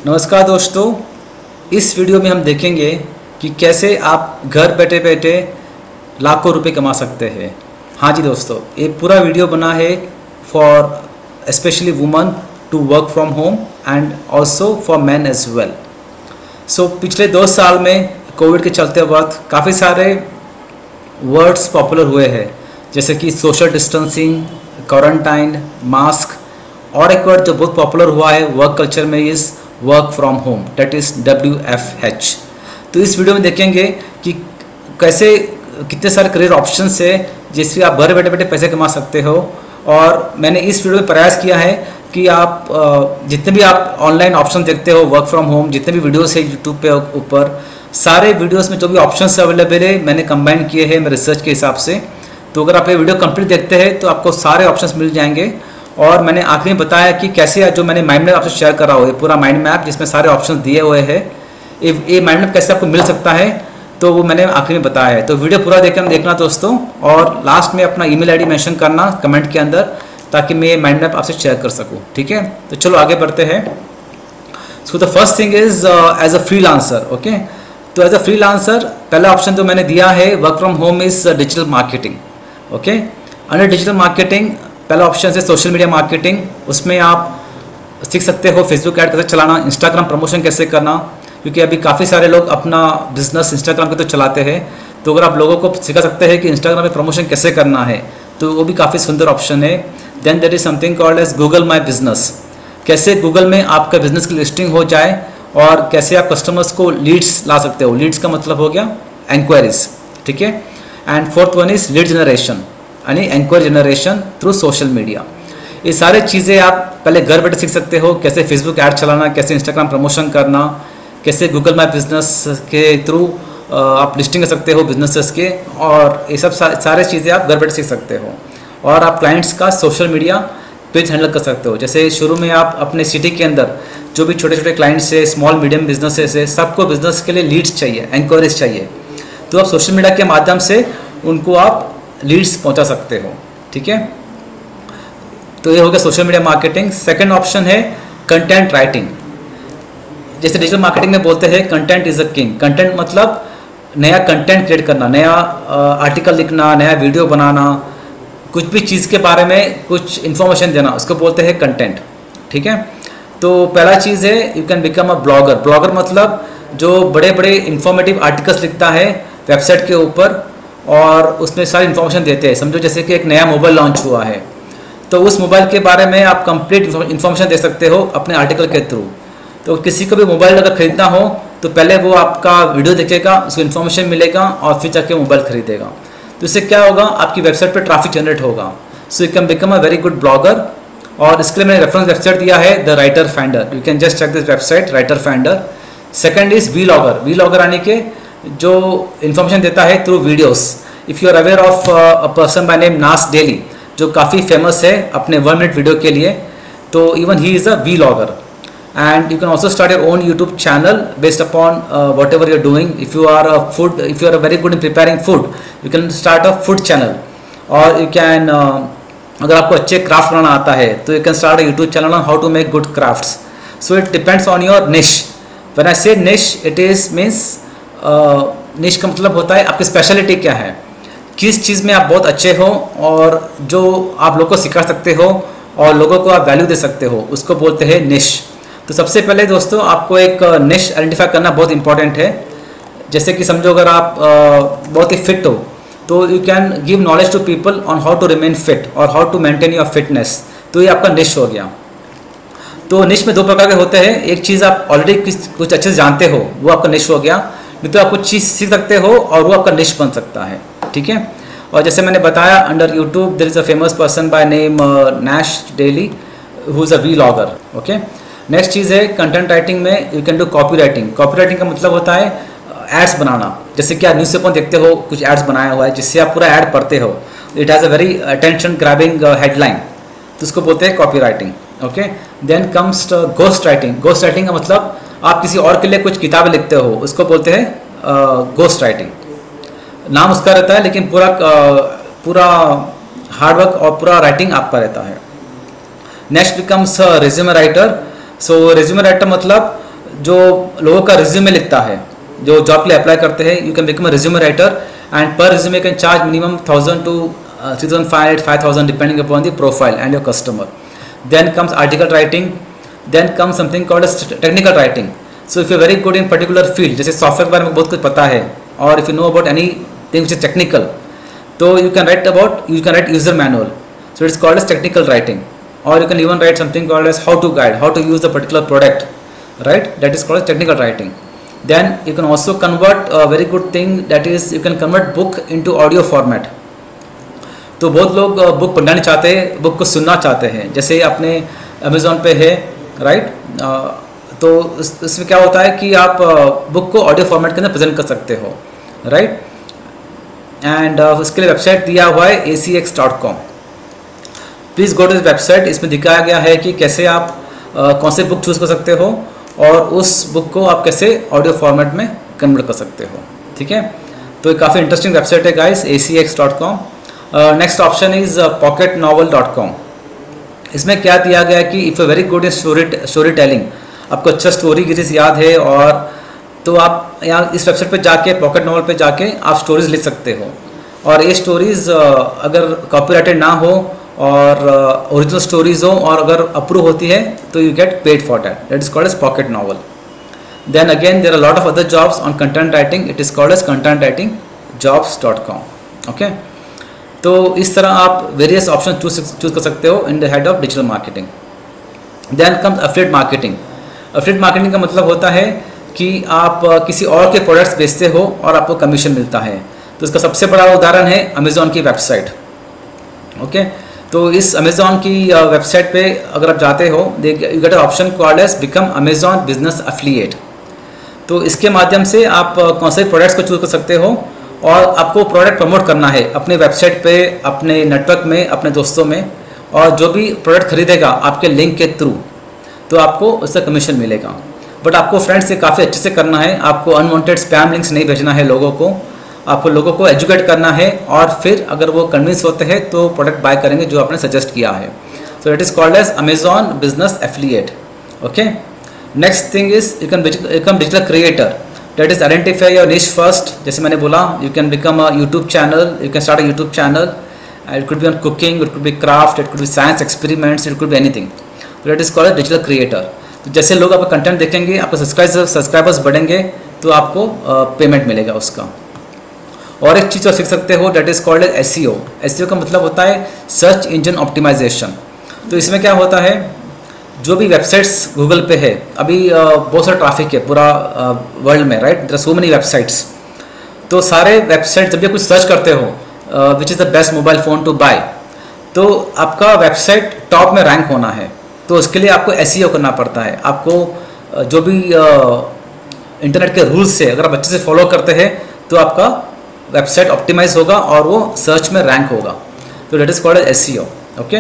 नमस्कार दोस्तों, इस वीडियो में हम देखेंगे कि कैसे आप घर बैठे बैठे लाखों रुपए कमा सकते हैं। हाँ जी दोस्तों, ये पूरा वीडियो बना है for specially woman to work from home and also for man as well. So पिछले 2 साल में कोविड के चलते वक्त काफ़ी सारे वर्ड्स पॉपुलर हुए हैं, जैसे कि सोशल डिस्टेंसिंग, क्वारंटाइन, मास्क, और एक वर्ड जो बहुत पॉपुलर हुआ है वर्क कल्चर में is work from home, that is WFH। तो इस वीडियो में देखेंगे कि कैसे कितने सारे करियर ऑप्शंस है जिससे आप घर बैठे बैठे पैसे कमा सकते हो। और मैंने इस वीडियो में प्रयास किया है कि आप जितने भी आप ऑनलाइन ऑप्शन देखते हो वर्क फ्रॉम होम, जितने भी वीडियोस है यूट्यूब पे ऊपर, सारे वीडियोस में जो भी ऑप्शंस अवेलेबल है मैंने कंबाइन किए हैं मेरे रिसर्च के हिसाब से। तो अगर आप ये वीडियो कंप्लीट देखते हैं तो आपको सारे ऑप्शंस मिल जाएंगे। और मैंने आखिरी में बताया कि कैसे जो मैंने माइंड मैप आपसे शेयर करा हो, ये पूरा माइंड मैप जिसमें सारे ऑप्शंस दिए हुए हैं, ये माइंड मैप कैसे आपको मिल सकता है तो वो मैंने आखिरी में बताया है। तो वीडियो पूरा देखना दोस्तों, और लास्ट में अपना ईमेल आईडी मेंशन करना कमेंट के अंदर, ताकि मैं ये माइंड मैप आपसे शेयर कर सकूँ। ठीक है, तो चलो आगे बढ़ते हैं। So the first thing is as a freelancer. Okay, तो एज अ फ्रीलांसर पहला ऑप्शन जो मैंने दिया है work from home is digital marketing. Okay, under digital marketing पहला ऑप्शन है सोशल मीडिया मार्केटिंग। उसमें आप सीख सकते हो फेसबुक ऐड कैसे चलाना, इंस्टाग्राम प्रमोशन कैसे करना, क्योंकि अभी काफ़ी सारे लोग अपना बिजनेस इंस्टाग्राम पे तो चलाते हैं। तो अगर आप लोगों को सिखा सकते हैं कि इंस्टाग्राम पे प्रमोशन कैसे करना है तो वो भी काफ़ी सुंदर ऑप्शन है। Then there is something called as Google my business, कैसे गूगल में आपका बिजनेस की लिस्टिंग हो जाए और कैसे आप कस्टमर्स को लीड्स ला सकते हो। लीड्स का मतलब हो गया एंक्वायरीज। ठीक है, and fourth one is lead generation यानी enquiry generation through social media. ये सारे चीज़ें आप पहले घर बैठे सीख सकते हो, कैसे फेसबुक ऐड चलाना, कैसे इंस्टाग्राम प्रमोशन करना, कैसे गूगल माई बिजनेस के थ्रू आप लिस्टिंग कर सकते हो बिजनेसेस के, और ये सब सारे चीज़ें आप घर बैठे सीख सकते हो। और आप क्लाइंट्स का सोशल मीडिया पेज हैंडल कर सकते हो। जैसे शुरू में आप अपने सिटी के अंदर जो भी छोटे छोटे क्लाइंट्स है, स्मॉल मीडियम बिजनेसेस है, सबको बिजनेस के लिए लीड्स चाहिए, एंक्वायरीज चाहिए, तो आप सोशल मीडिया के माध्यम से उनको आप लीड्स पहुंचा सकते हो। ठीक है, तो ये हो गया social media marketing. Second option है कंटेंट राइटिंग। जैसे डिजिटल मार्केटिंग में बोलते हैं content is a king. Content मतलब नया कंटेंट क्रिएट करना, नया आर्टिकल लिखना, नया वीडियो बनाना, कुछ भी चीज़ के बारे में कुछ इन्फॉर्मेशन देना, उसको बोलते हैं कंटेंट। ठीक है, तो पहला चीज़ है you can become a blogger. Blogger मतलब जो बड़े बड़े इंफॉर्मेटिव आर्टिकल्स लिखता है वेबसाइट के ऊपर और उसमें सारी इन्फॉर्मेशन देते हैं। समझो जैसे कि एक नया मोबाइल लॉन्च हुआ है तो उस मोबाइल के बारे में आप कंप्लीट इन्फॉर्मेशन दे सकते हो अपने आर्टिकल के थ्रू। तो किसी को भी मोबाइल अगर खरीदना हो तो पहले वो आपका वीडियो देखेगा, उसको इन्फॉर्मेशन मिलेगा और फिर जाके मोबाइल खरीदेगा। तो इससे क्या होगा, आपकी वेबसाइट पर ट्रैफिक जनरेट होगा। So you can become a very good blogger. और इसके लिए मैंने रेफरेंस वेबसाइट दिया है the writer finder, you can just check this website writer finder. Second is vlogger. Vlogger यानी कि जो इन्फॉर्मेशन देता है through videos. If you are aware of a person by name Nas Daily, जो काफ़ी famous है अपने 1 मिनट वीडियो के लिए, तो even he is a vlogger. And you can also start your own YouTube channel based upon whatever you are doing. If you are if you are very good in preparing food, you can start a food channel. और you can अगर आपको अच्छे craft बनाना आता है तो you can start a YouTube channel on how to make good crafts. So it depends on your निश। When I से निश, इट इज मीन्स निश का मतलब होता है आपकी स्पेशलिटी क्या है, किस चीज़ में आप बहुत अच्छे हो और जो आप लोगों को सिखा सकते हो और लोगों को आप वैल्यू दे सकते हो, उसको बोलते हैं निश। तो सबसे पहले दोस्तों आपको एक निश आइडेंटिफाई करना बहुत इंपॉर्टेंट है। जैसे कि समझो अगर आप बहुत ही फिट हो तो you can give knowledge to people on how to remain fit और how to maintain your fitness. तो ये आपका निश हो गया। तो निश में 2 प्रकार के होते हैं। एक चीज़ आप ऑलरेडी कुछ अच्छे से जानते हो, वो आपका निश हो गया। नहीं तो आप कुछ चीज़ सीख सकते हो और वो आपका निश बन सकता है। ठीक है, और जैसे मैंने बताया under YouTube there is a famous person by name Nas Daily who is a vlogger. Okay, next चीज़ है कंटेंट राइटिंग में you can do copy writing. Copy writing का मतलब होता है एड्स बनाना। जैसे कि आप न्यूज़पेपर देखते हो कुछ एड्स बनाया हुआ है जिससे आप पूरा ऐड पढ़ते हो, it has a very attention grabbing headline, तो उसको बोलते हैं copy writing. Okay, then comes ghost writing. Ghost writing का मतलब आप किसी और के लिए कुछ किताबें लिखते हो, उसको बोलते हैं घोस्ट राइटिंग। नाम उसका रहता है लेकिन पूरा हार्डवर्क और पूरा राइटिंग आपका रहता है। Next becomes resume writer. So resume writer मतलब जो लोगों का रिज्यूमे लिखता है, जो जॉब के लिए अप्लाई करते हैं, you can become a resume writer and per resume can charge minimum 1000 to 3500 5000 depending upon the profile and your customer. Then comes article writing, then comes something called as technical writing. So if you are very good in particular field, जैसे software के बारे में बहुत कुछ पता है, और if you know about anything which is technical, तो you can write user manual. So it is called as technical writing. Or you can even write something called as how to guide, how to use the particular product, right? That is called as technical writing. Then you can also convert a very good thing, that is you can convert book into audio format. तो बहुत लोग book पढ़ना नहीं चाहते, book को सुनना चाहते हैं, जैसे अपने अमेज़ॉन पे है, राइट? तो इसमें क्या होता है कि आप बुक को ऑडियो फॉर्मेट के अंदर प्रेजेंट कर सकते हो, राइट? एंड उसके लिए वेबसाइट दिया हुआ है acx.com. Please go to this website. इसमें दिखाया गया है कि कैसे आप कौन से बुक चूज़ कर सकते हो और उस बुक को आप कैसे ऑडियो फॉर्मेट में कन्वर्ट कर सकते हो, ठीक है? तो ये काफ़ी इंटरेस्टिंग वेबसाइट है guys, acx.com. Next option is pocketnovel.com. इसमें क्या दिया गया है कि if you very good in story telling, आपको अच्छा स्टोरी की चीज़ याद है, और तो आप यहाँ इस वेबसाइट पे जाके, पॉकेट नॉवल पे जाके आप स्टोरीज लिख सकते हो, और ये स्टोरीज़ अगर कॉपीराइटेड ना हो और ओरिजिनल स्टोरीज हो और अगर अप्रूव होती है तो you get paid for that. That is called as pocket novel. Then again there are lot of other jobs on content writing. It is called as contentwritingjobs.com. Okay, तो इस तरह आप वेरियस ऑप्शन चूज कर सकते हो in the head of digital marketing. Then comes affiliate marketing. Affiliate marketing का मतलब होता है कि आप किसी और के प्रोडक्ट्स बेचते हो और आपको कमीशन मिलता है. तो इसका सबसे बड़ा उदाहरण है अमेज़ॉन की वेबसाइट. ओके, तो इस अमेज़ॉन की वेबसाइट पे अगर आप जाते हो, you get a option called as become Amazon business affiliate. तो इसके माध्यम से आप कौन से प्रोडक्ट्स को चूज कर सकते हो और आपको प्रोडक्ट प्रमोट करना है अपने वेबसाइट पे, अपने नेटवर्क में, अपने दोस्तों में, और जो भी प्रोडक्ट खरीदेगा आपके लिंक के थ्रू तो आपको उससे कमीशन मिलेगा. बट आपको फ्रेंड्स से काफ़ी अच्छे से करना है. आपको अनवांटेड स्पैम लिंक्स नहीं भेजना है लोगों को. आपको लोगों को एजुकेट करना है, और फिर अगर वो कन्विंस होते हैं तो प्रोडक्ट बाय करेंगे जो आपने सजेस्ट किया है. So it is called as Amazon business affiliate. Okay, next thing is you can become digital creator. That is identify your niche first. जैसे मैंने बोला, you can become a YouTube channel. You can start a YouTube channel. It could be on cooking, it could be craft, it could be science experiments, it could be anything. So that is called a digital creator. तो जैसे लोग आपका content देखेंगे, आपके subscribers बढ़ेंगे, तो आपको payment मिलेगा उसका. और एक चीज़ और सीख सकते हो, that is called as SEO. SEO का मतलब होता है सर्च इंजन ऑप्टिमाइजेशन. तो इसमें क्या होता है, जो भी वेबसाइट्स गूगल पे है, अभी बहुत सारा ट्रैफिक है पूरा वर्ल्ड में, right? There are so many websites. तो सारे वेबसाइट जब भी कुछ सर्च करते हो which is the best mobile phone to buy, तो आपका वेबसाइट टॉप में रैंक होना है. तो उसके लिए आपको SEO करना पड़ता है. आपको जो भी इंटरनेट के रूल्स से अगर आप अच्छे से फॉलो करते हैं तो आपका वेबसाइट ऑप्टिमाइज होगा और वो सर्च में रैंक होगा. तो that is called as SEO. Okay,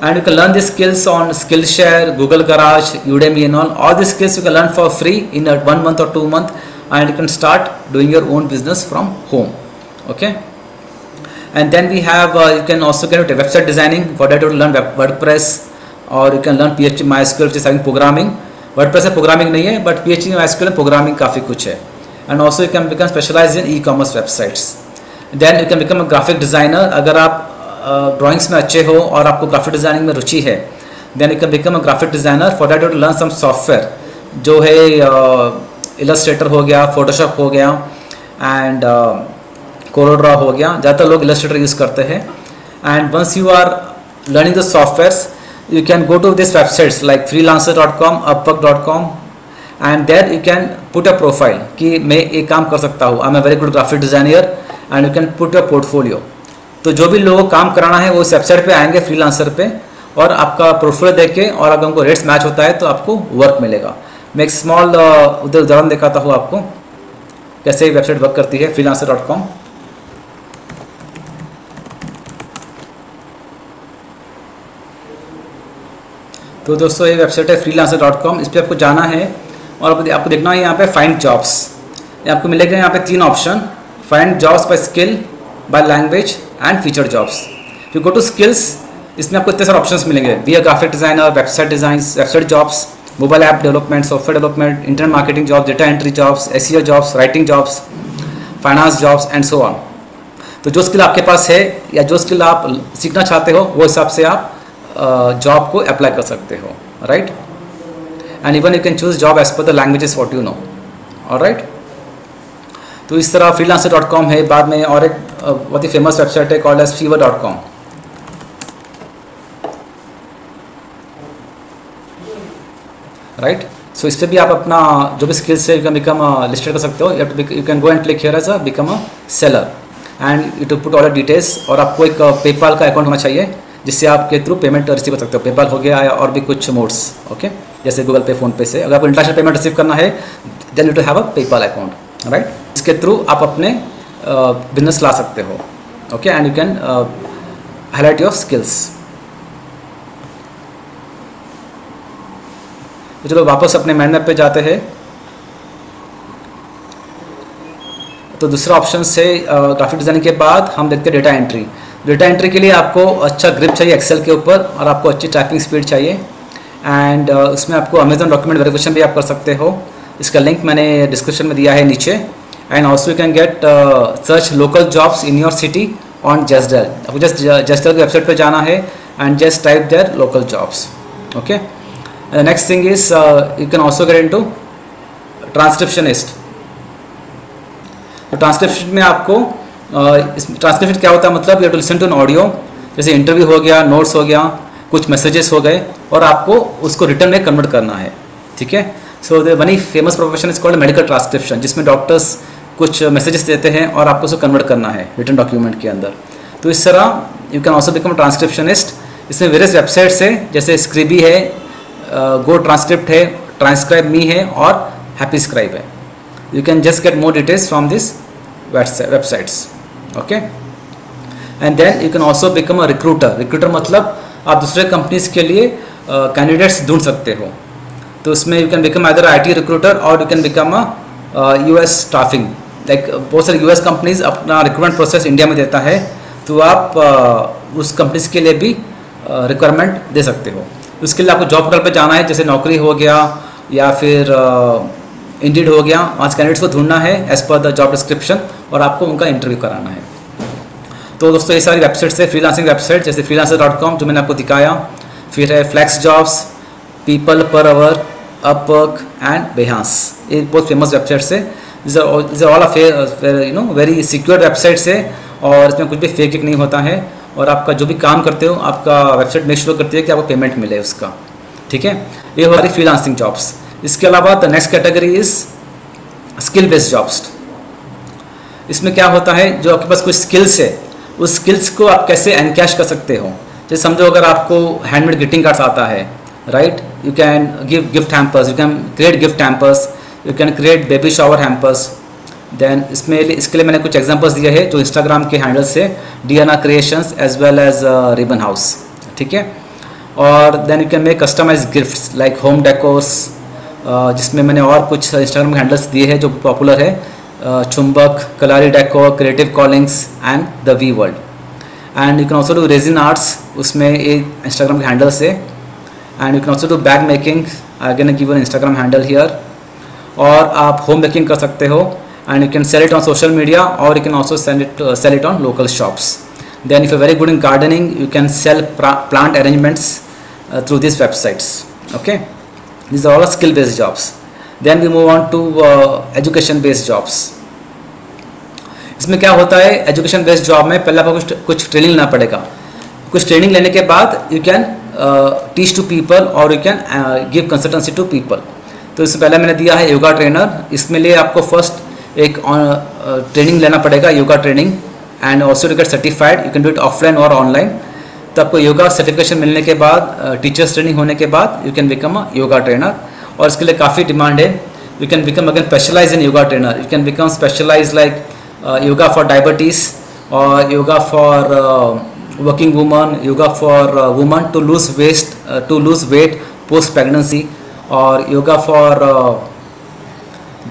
and you can learn these skills on Skillshare, Google Garage, Udemy and all these skills you can learn for free in 1 month or 2 months, and you can start doing your own business from home. Okay, and then we have you can also get into website designing. For that you will learn WordPress, or you can learn PHP MySQL, which is having programming. WordPress है programming नहीं है, but PHP MySQL में programming काफ़ी कुछ है. And also you can become specialized in e-commerce websites. Then you can become a graphic designer. अगर आप drawings में अच्छे हो और आपको ग्राफिक डिज़ाइनिंग में रुचि है, then you can become a graphic designer. For that you learn some software, जो है इलस्ट्रेटर हो गया, फोटोशॉप हो गया, एंड कोलोड्रा हो गया. ज़्यादातर लोग इलस्ट्रेटर यूज़ करते हैं. And once you are learning the softwares, you can go to this websites like freelancer.com, upwork.com, and there you can put a profile कि मैं एक काम कर सकता हूँ, I am a very good graphic designer, and you can put your portfolio. तो जो भी लोगों को काम कराना है वो इस वेबसाइट पे आएंगे फ्रीलांसर पे, और आपका प्रोफाइल देख के, और अगर उनको रेट्स मैच होता है तो आपको वर्क मिलेगा. मैं एक स्मॉल उदाहरण दिखाता हूँ आपको कैसे वेबसाइट वर्क करती है, freelancer.com. तो दोस्तों ये वेबसाइट है freelancer.com. इस पर आपको जाना है और आपको देखना है यहाँ पे फाइंड जॉब्स. आपको मिलेगा यहाँ पे 3 option, find jobs by skill, by language and feature jobs. You go to skills, इसमें आपको इतने सारे ऑप्शंस मिलेंगे, be a graphic designer, website design, website jobs, mobile app development, software development, internet marketing job, data entry jobs, SEO jobs, writing jobs, finance jobs and so on. तो जो skill आपके पास है या जो स्किल आप सीखना चाहते हो वो हिसाब से आप जॉब को अप्लाई कर सकते हो, right. And even you can choose job as per the languages what you know, alright. तो इस तरह freelancer.com है। बाद में और एक बहुत ही फेमस वेबसाइट है कॉल्ड एज fiverr.com, राइट। सो इस पर भी आप अपना जो भी स्किल्स है यू कैन बिकम लिस्टेड कर सकते हो। You can go and click here as a become a seller and you to put all the details. और आपको एक पेपाल का अकाउंट होना चाहिए जिससे आपके थ्रू पेमेंट रिसीव कर सकते हो। पेपाल हो गया या और भी कुछ मोड्स, ओके, जैसे गूगल पे, फ़ोन पे से। अगर आपको इंटरनेशनल पेमेंट रिसीव करना है then you to have a PayPal account, right. इसके थ्रू आप अपने बिजनेस ला सकते हो, okay, and you can highlight your skills. तो चलो वापस अपने माइंड मैप पे जाते हैं। तो दूसरा ऑप्शन से ग्राफिक डिज़ाइनिंग के बाद हम देखते हैं डेटा एंट्री। डेटा एंट्री के लिए आपको अच्छा ग्रिप चाहिए एक्सेल के ऊपर और आपको अच्छी टाइपिंग स्पीड चाहिए। एंड उसमें आपको अमेजन डॉक्यूमेंट वेरिफिकेशन भी आप कर सकते हो। इसका लिंक मैंने डिस्क्रिप्शन में दिया है नीचे। And also you can get search local jobs in your city on Justdial. आपको जस्ट जस्टडायल की वेबसाइट पर जाना है and just type there local jobs, okay. Next thing is you can also get into transcriptionist. तो ट्रांसक्रिप्शन में आपको transcription क्या होता है, मतलब you to listen to an audio, जैसे इंटरव्यू हो गया, नोट्स हो गया, कुछ मैसेजेस हो गए, और आपको उसको रिटर्न में कन्वर्ट करना है, ठीक है। So the one famous profession is called medical transcription, जिसमें डॉक्टर्स कुछ मैसेजेस देते हैं और आपको उसको कन्वर्ट करना है रिटर्न डॉक्यूमेंट के अंदर। तो इस तरह you can also become transcriptionist. इसमें वेरियस वेबसाइट्स है, जैसे स्क्रिबी है, गो ट्रांसक्रिप्ट है, ट्रांसक्राइब मी है और हैप्पी स्क्राइब है। You can just get more details from this websites, okay. And then you can also become a recruiter. Recruiter मतलब आप दूसरे कंपनीज के लिए कैंडिडेट्स ढूंढ सकते हो। तो उसमें you can become either IT recruiter और you can become a US staffing. Like बहुत सारे US कंपनीज अपना रिक्रूटमेंट प्रोसेस इंडिया में देता है, तो आप उस कंपनीज के लिए भी रिक्वायरमेंट दे सकते हो। उसके लिए आपको जॉब पोर्टल पे जाना है, जैसे नौकरी हो गया या फिर इंडीड हो गया। आज कैंडिडेट्स को ढूंढना है as per the job description और आपको उनका इंटरव्यू कराना है। तो दोस्तों ये सारी वेबसाइट्स है फ्रीलांसिंग वेबसाइट, जैसे freelancer.com जो मैंने आपको दिखाया, फिर है FlexJobs, PeoplePerHour, Upwork and Behance. ये बहुत फेमस वेबसाइट्स है। these are all very secure websites है और इसमें कुछ भी फेक नहीं होता है। और आपका जो भी काम करते हो आपका वेबसाइट मेक श्योर करती है कि आपको पेमेंट मिले उसका, ठीक है। ये हमारी फ्रीलांसिंग जॉब्स। इसके अलावा the next category is skill based jobs. इसमें क्या होता है, जो आपके पास कुछ स्किल्स है उस स्किल्स को आप कैसे एनकैश कर सकते हो। जैसे समझो अगर आपको हैंडमेड ग्रीटिंग कार्ड्स आता है, right, you can give gift hampers, you can create gift hampers, you can create baby shower hampers. Then इसके लिए मैंने कुछ एग्जांपल्स दिए हैं जो इंस्टाग्राम के हैंडल से Diana Creations as well as Ribbon House, ठीक है। और then you can make customize gifts like home decors, जिसमें मैंने और कुछ इंस्टाग्राम के हैंडल्स दिए हैं जो पॉपुलर है, Chumbak, Kalari decor, creative callings and the V world. And you can also do resin arts, उसमें एक इंस्टाग्राम के हैंडल्स है। And you can also do bag making, I can give an Instagram handle here. और आप home making कर सकते हो and you can sell it on social media or you can also sell it on local shops. Then if you're very good in gardening, you can sell plant arrangements through these websites, okay. These are all skill based jobs. Then we move on to education based jobs. इसमें क्या होता है, education based job में पहले आपको कुछ training लेना पड़ेगा। कुछ ट्रेनिंग लेने के बाद you can teach to people और you can give consultancy to people. तो इससे पहले मैंने दिया है योगा ट्रेनर। इसमें लिए आपको फर्स्ट एक ट्रेनिंग लेना पड़ेगा, yoga training, and also to get certified. You can do it offline और ऑनलाइन। तो आपको योगा सर्टिफिकेशन मिलने के बाद, टीचर्स ट्रेनिंग होने के बाद you can become a yoga trainer. और इसके लिए काफ़ी डिमांड है। You can become again specialize in yoga trainer. You can become specialize like yoga for diabetes और yoga for working women, yoga for women to lose weight post pregnancy, और yoga for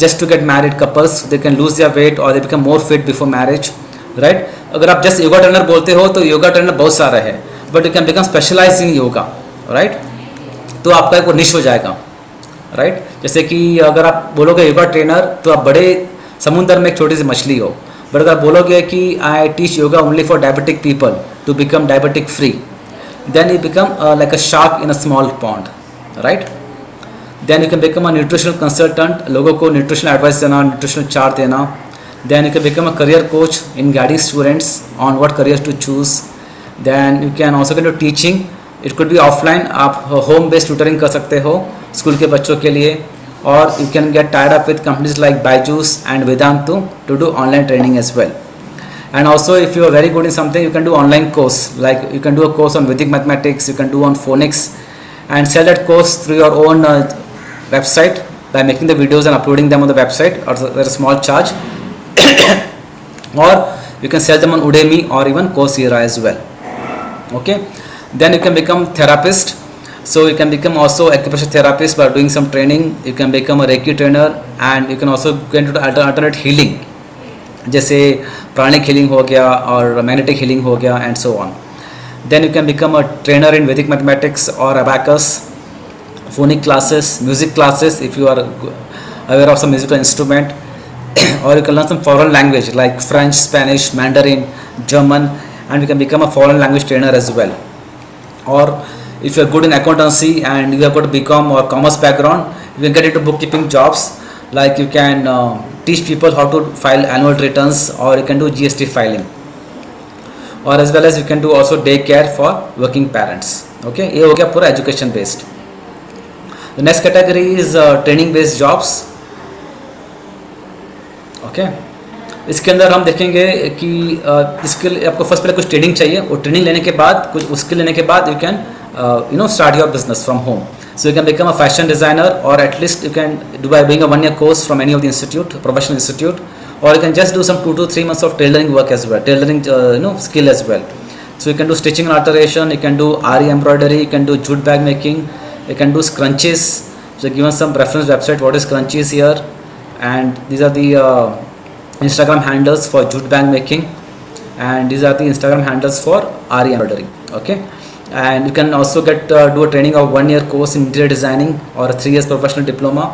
just to get married couples, they can lose their weight or they become more fit before marriage, right? अगर आप just yoga trainer बोलते हो तो yoga trainer बहुत सारा है, but you can become specialize in yoga, right. तो आपका एक निश हो जाएगा, राइट। जैसे कि अगर आप बोलोगे योगा ट्रेनर तो आप बड़े समुंदर में एक छोटी सी मछली हो, बट अगर आप बोलोगे कि I teach yoga only for diabetic people to become diabetic free, then you become like a shark in a small pond, right? Then you can become a nutritional consultant, लोगों को nutritional advice देना, nutritional chart देना. Then you can become a career coach in guiding students on what careers to choose. Then you can also get into teaching. It could be offline, आप home based tutoring कर सकते हो school के बच्चों के लिए, और you can get tied up with companies like Byju's and Vedantu to do online training as well. And also if you are very good in something, you can do online course, like you can do a course on Vedic mathematics, you can do on phonics, and sell that course through your own website by making the videos and uploading them on the website, or there's a small charge. Or you can sell them on Udemy or even Coursera as well. Okay, then you can become therapist. So you can become also acupressure therapist by doing some training. You can become a Reiki trainer, and you can also get into alternate healing, जैसे pranic healing हो गया और magnetic healing हो गया and so on. Then you can become a trainer in Vedic mathematics और abacus, phonic classes, music classes if you are aware of some musical instrument, और you can learn some foreign language like French, Spanish, Mandarin, German, and you can become a foreign language trainer as well. और if you are good in accountancy and you have got a BCom or commerce background, you can get into bookkeeping jobs, like you can teach people how to file annual returns, or you can do GST filing, or as well as you can do also daycare for working parents. Okay, ये हो गया पूरा education based. The next category is training based jobs. Okay, इसके अंदर हम देखेंगे कि इसके लिए आपको फर्स्ट पहले कुछ ट्रेनिंग चाहिए, और ट्रेनिंग लेने के बाद कुछ उसके लेने के बाद you can start your business from home. So you can become a fashion designer, or at least you can do by doing a 1-year course from any of the institute, professional institute, or you can just do some 2 to 3 months of tailoring work as well, tailoring skill as well. So you can do stitching and alteration, you can do RE embroidery, you can do jute bag making, you can do scrunchies. So given some reference website what is scrunchies here, and these are the Instagram handles for jute bag making, and these are the Instagram handles for RE embroidery. Okay, and you can also get do a training of 1-year course in interior designing or a 3 years professional diploma,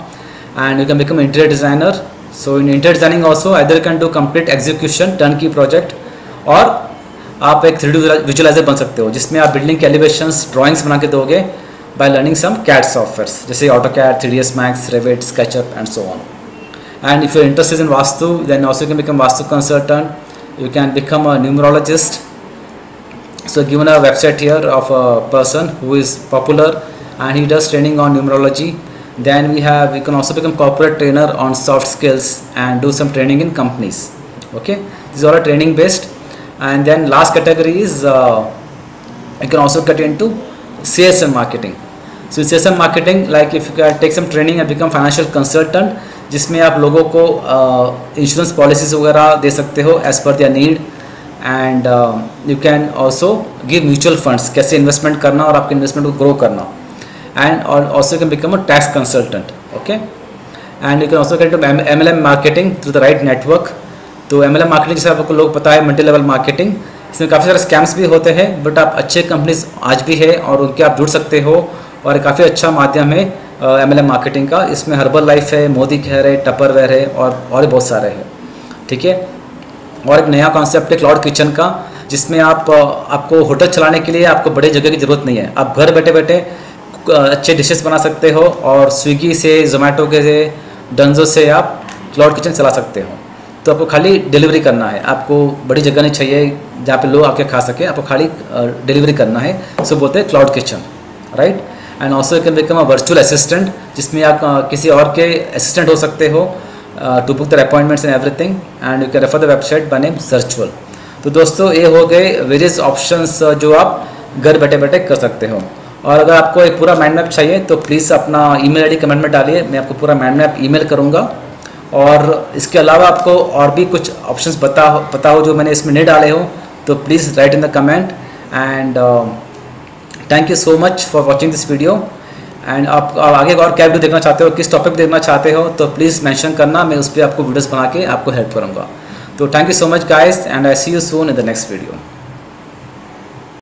and you can become an interior designer. So in interior designing also either you can do complete execution turnkey project, or आप एक 3D visualiser बन सकते हो जिसमें आप building के elevations drawings बना के दोगे by learning some CAD softwares जैसे AutoCAD, 3ds Max, Revit, SketchUp and so on. And if you're interested in Vastu, then also you can become Vastu consultant, you can become a numerologist. So given a website here of a person who is popular and he does training on numerology. Then we can also become corporate trainer on soft skills and do some training in companies. Okay, these are all training based. And then last category is you can also get into sales and marketing. So sales and marketing, like if you can take some training and become financial consultant, जिसमें आप लोगों को insurance policies वगैरह दे सकते हो as per their need, and you can also give mutual funds, कैसे investment करना और आपके इन्वेस्टमेंट को ग्रो करना, and also can become a tax consultant. Okay, and you can also get to MLM marketing through the right network. तो MLM marketing जैसे आपको लोग पता है मल्टी लेवल मार्केटिंग, इसमें काफ़ी सारे स्कैम्स भी होते हैं, बट आप अच्छे कंपनीज आज भी है और उनके आप जुड़ सकते हो, और काफ़ी अच्छा माध्यम है MLM मार्केटिंग का. इसमें हर्बल लाइफ है, मोदी केयर है, टपरवेयर है, और बहुत सारे हैं. ठीक है, और एक नया कॉन्सेप्ट है क्लाउड किचन का, जिसमें आपको होटल चलाने के लिए आपको बड़े जगह की ज़रूरत नहीं है. आप घर बैठे बैठे अच्छे डिशेस बना सकते हो, और स्विगी से, जोमेटो के से, डंजो से आप क्लाउड किचन चला सकते हो. तो आपको खाली डिलीवरी करना है, आपको बड़ी जगह नहीं चाहिए जहाँ पे लोग आके खा सके, आपको खाली डिलीवरी करना है. सो बोलते हैं cloud kitchen, right. And also you can become a virtual assistant, जिसमें आप किसी और के असिस्टेंट हो सकते हो to book the appointments and everything, and you can refer the website by name सर्चुअल. तो दोस्तों ये हो गए वेरियस ऑप्शंस जो आप घर बैठे बैठे कर सकते हो. और अगर आपको एक पूरा माइंड मैप चाहिए तो प्लीज़ अपना ईमेल आईडी कमेंट में डालिए, मैं आपको पूरा माइंड मैप ईमेल करूँगा. और इसके अलावा आपको और भी कुछ ऑप्शंस पता हो जो मैंने इसमें नहीं डाले हो, तो please write in the comment. And thank you so much for watching this video. And आप आगे और क्या वीडियो देखना चाहते हो, किस टॉपिक देखना चाहते हो, तो प्लीज़ मेंशन करना, मैं उस पर आपको वीडियोस बना के आपको हेल्प करूँगा. तो thank you so much guys, and I see you soon in the next video.